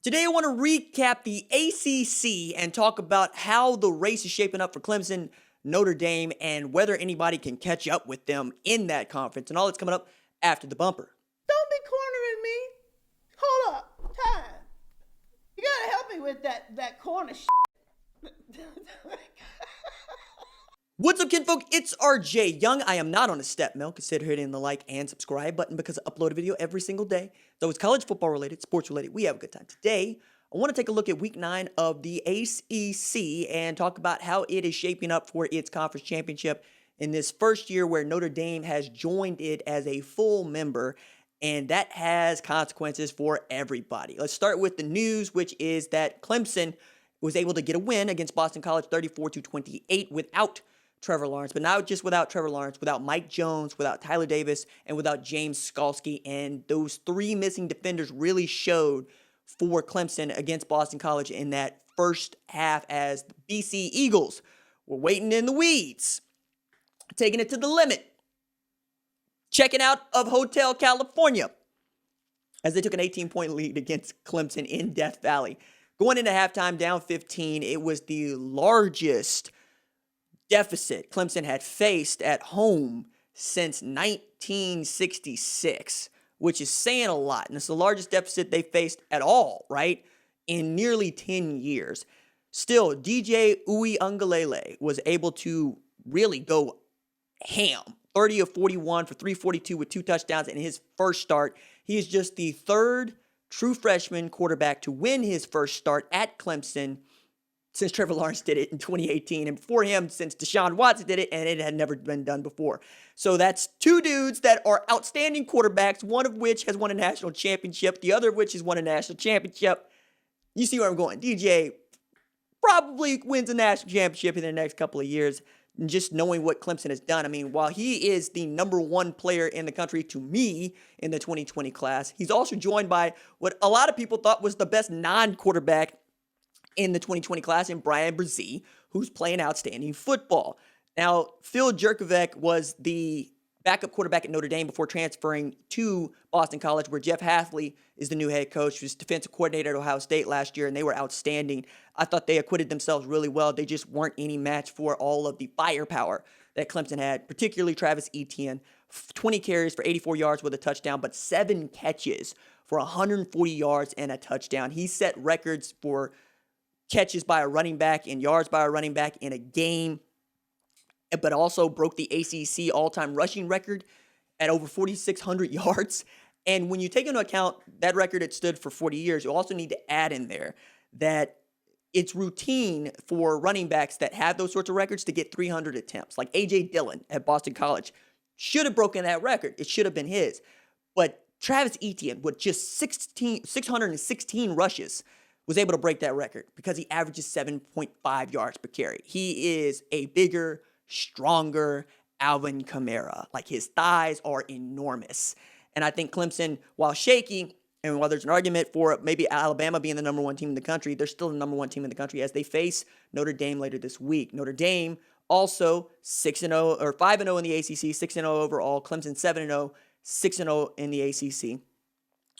Today I want to recap the ACC and talk about how the race is shaping up for Clemson, Notre Dame, and whether anybody can catch up with them in that conference. And all that's coming up after the bumper. Don't be cornering me. Hold up. Time. You gotta help me with that corner shit. What's up, kinfolk? It's RJ Young. I am not on a step mill. Consider hitting the like and subscribe button because I upload a video every single day. So it's college football related, sports related. We have a good time. Today, I want to take a look at week 9 of the ACC and talk about how it is shaping up for its conference championship in this first year where Notre Dame has joined it as a full member, and that has consequences for everybody. Let's start with the news, which is that Clemson was able to get a win against Boston College 34-28 without Trevor Lawrence, but not just without Trevor Lawrence, without Mike Jones, without Tyler Davis, and without James Skalski. And those three missing defenders really showed for Clemson against Boston College in that first half as the BC Eagles were waiting in the weeds, taking it to the limit, checking out of Hotel California as they took an 18-point lead against Clemson in Death Valley. Going into halftime down 15, it was the largest deficit Clemson had faced at home since 1966, which is saying a lot. And it's the largest deficit they faced at all, right, in nearly 10 years. Still, DJ Uiagalelei was able to really go ham. 30 of 41 for 342 with 2 touchdowns in his first start. He is just the third true freshman quarterback to win his first start at Clemson since Trevor Lawrence did it in 2018, and before him, since Deshaun Watson did it, and it had never been done before. So that's two dudes that are outstanding quarterbacks, one of which has won a national championship, the other of which has won a national championship. You see where I'm going. DJ probably wins a national championship in the next couple of years, and just knowing what Clemson has done. I mean, while he is the number one player in the country to me in the 2020 class, he's also joined by what a lot of people thought was the best non-quarterback in the 2020 class in Brian Brzee, who's playing outstanding football. Now, Phil Jurkovec was the backup quarterback at Notre Dame before transferring to Boston College, where Jeff Hafley is the new head coach, who's defensive coordinator at Ohio State last year, and they were outstanding. I thought they acquitted themselves really well. They just weren't any match for all of the firepower that Clemson had, particularly Travis Etienne. 20 carries for 84 yards with a touchdown, but 7 catches for 140 yards and a touchdown. He set records for catches by a running back and yards by a running back in a game, but also broke the ACC all-time rushing record at over 4,600 yards. And when you take into account that record, it stood for 40 years, you also need to add in there that it's routine for running backs that have those sorts of records to get 300 attempts. Like A.J. Dillon at Boston College should have broken that record. It should have been his. But Travis Etienne, with just 616 rushes, was able to break that record because he averages 7.5 yards per carry. He is a bigger, stronger Alvin Kamara. Like, his thighs are enormous. And I think Clemson, while shaky, and while there's an argument for maybe Alabama being the number one team in the country, they're still the number one team in the country as they face Notre Dame later this week. Notre Dame also 6-0 or 5-0 in the ACC, 6-0 overall. Clemson 7-0, 6-0 in the ACC.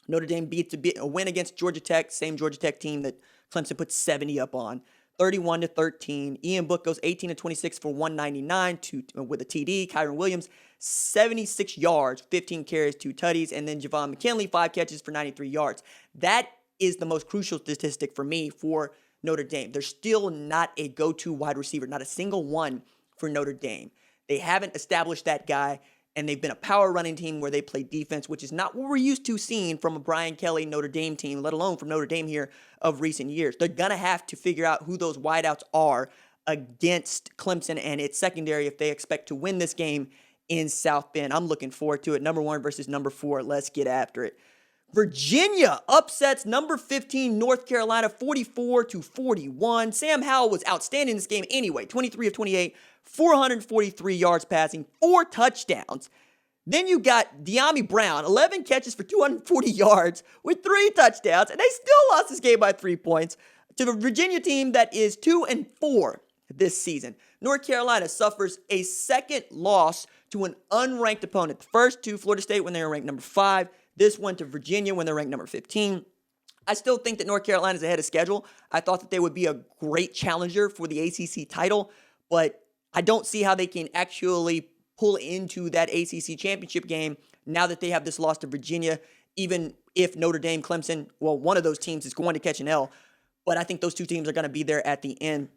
Notre Dame beats a win against Georgia Tech, same Georgia Tech team that Clemson put 70 up on, 31-13. Ian Book goes 18-26 for 199 with a TD. Kyren Williams, 76 yards, 15 carries, 2 tutties, and then Javon McKinley, 5 catches for 93 yards. That is the most crucial statistic for me for Notre Dame. There's still not a go-to wide receiver, not a single one for Notre Dame. They haven't established that guy. And they've been a power running team where they play defense, which is not what we're used to seeing from a Brian Kelly Notre Dame team, let alone from Notre Dame here of recent years. They're going to have to figure out who those wideouts are against Clemson and its secondary if they expect to win this game in South Bend. I'm looking forward to it. Number 1 versus number 4. Let's get after it. Virginia upsets number 15 North Carolina 44-41. Sam Howell was outstanding in this game anyway. 23 of 28, 443 yards passing, 4 touchdowns. Then you got De'Ami Brown, 11 catches for 240 yards with 3 touchdowns, and they still lost this game by 3 points to the Virginia team that is 2-4 this season. North Carolina suffers a second loss to an unranked opponent. The first to Florida State when they were ranked number 5. This one to Virginia when they're ranked number 15. I still think that North Carolina is ahead of schedule. I thought that they would be a great challenger for the ACC title, but I don't see how they can actually pull into that ACC championship game now that they have this loss to Virginia, even if Notre Dame, Clemson, well, one of those teams is going to catch an L. But I think those two teams are going to be there at the end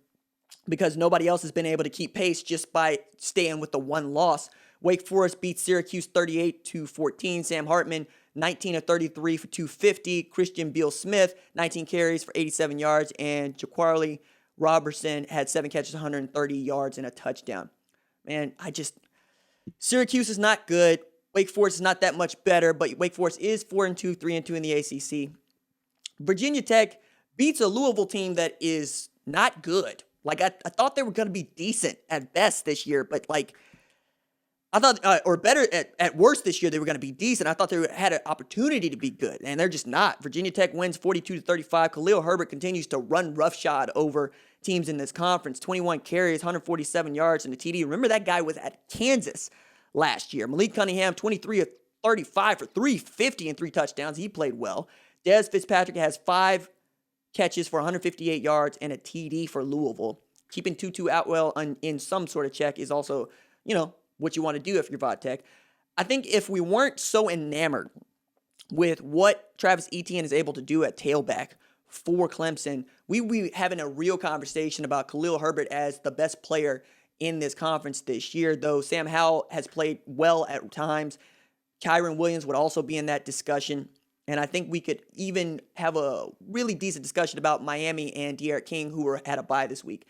because nobody else has been able to keep pace just by staying with the one loss. Wake Forest beat Syracuse 38-14. Sam Hartman, 19 of 33 for 250. Christian Beal-Smith, 19 carries for 87 yards. And Jaquari Robertson had 7 catches, 130 yards, and a touchdown. Man, Syracuse is not good. Wake Forest is not that much better, but Wake Forest is 4-2, 3-2 in the ACC. Virginia Tech beats a Louisville team that is not good. Like, I thought they were going to be decent at best this year, but I thought, or better at worst this year, they were going to be decent. I thought they had an opportunity to be good, and they're just not. Virginia Tech wins 42-35. Khalil Herbert continues to run roughshod over teams in this conference. 21 carries, 147 yards, and a TD. Remember, that guy was at Kansas last year. Malik Cunningham, 23 of 35 for 350 and 3 touchdowns. He played well. Dez Fitzpatrick has 5 catches for 158 yards and a TD for Louisville. Keeping Tutu Atwell in some sort of check is also, what you want to do if you're Vodtech. I think if we weren't so enamored with what Travis Etienne is able to do at tailback for Clemson, we'd be having a real conversation about Khalil Herbert as the best player in this conference this year, though Sam Howell has played well at times. Kyren Williams would also be in that discussion. And I think we could even have a really decent discussion about Miami and De'Aaron King, who had a bye this week.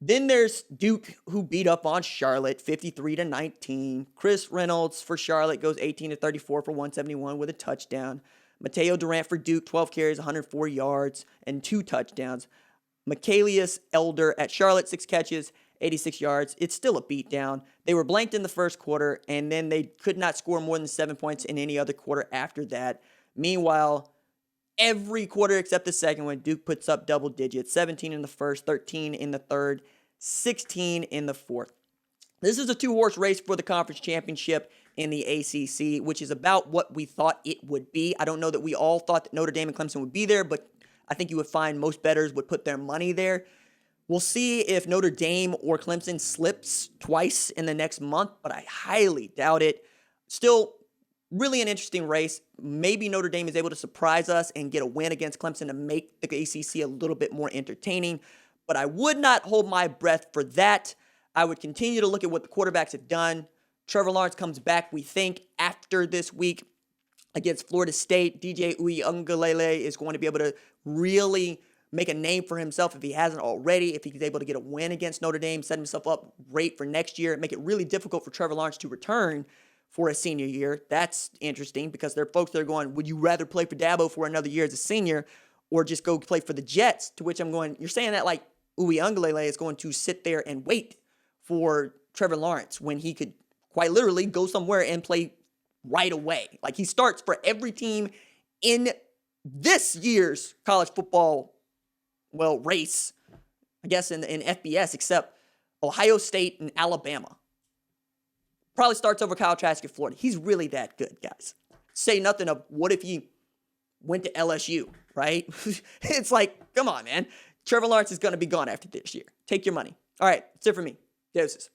Then there's Duke, who beat up on Charlotte 53-19. Chris Reynolds for Charlotte goes 18-34 for 171 with a touchdown. Mateo Durant for Duke, 12 carries, 104 yards, and 2 touchdowns. Michaelius Elder at Charlotte, 6 catches, 86 yards. It's still a beatdown. They were blanked in the first quarter, and then they could not score more than 7 points in any other quarter after that. Meanwhile, every quarter except the second one, Duke puts up double digits. 17 in the first, 13 in the third, 16 in the fourth. This is a 2-horse race for the conference championship in the ACC, which is about what we thought it would be. I don't know that we all thought that Notre Dame and Clemson would be there, but I think you would find most bettors would put their money there. We'll see if Notre Dame or Clemson slips twice in the next month, but I highly doubt it. Still, really an interesting race. Maybe Notre Dame is able to surprise us and get a win against Clemson to make the ACC a little bit more entertaining. But I would not hold my breath for that. I would continue to look at what the quarterbacks have done. Trevor Lawrence comes back, we think, after this week against Florida State. DJ Uiagalelei is going to be able to really make a name for himself if he hasn't already. If he's able to get a win against Notre Dame, set himself up great for next year, make it really difficult for Trevor Lawrence to return for a senior year. That's interesting because there are folks that are going, would you rather play for Dabo for another year as a senior or just go play for the Jets? To which I'm going, you're saying that like Uiagalelei is going to sit there and wait for Trevor Lawrence when he could quite literally go somewhere and play right away. Like, he starts for every team in this year's college football, race, I guess in FBS, except Ohio State and Alabama. Probably starts over Kyle Trask at Florida. He's really that good, guys. Say nothing of what if he went to LSU, right? It's like, come on, man. Trevor Lawrence is going to be gone after this year. Take your money. All right, that's it for me. Deuces.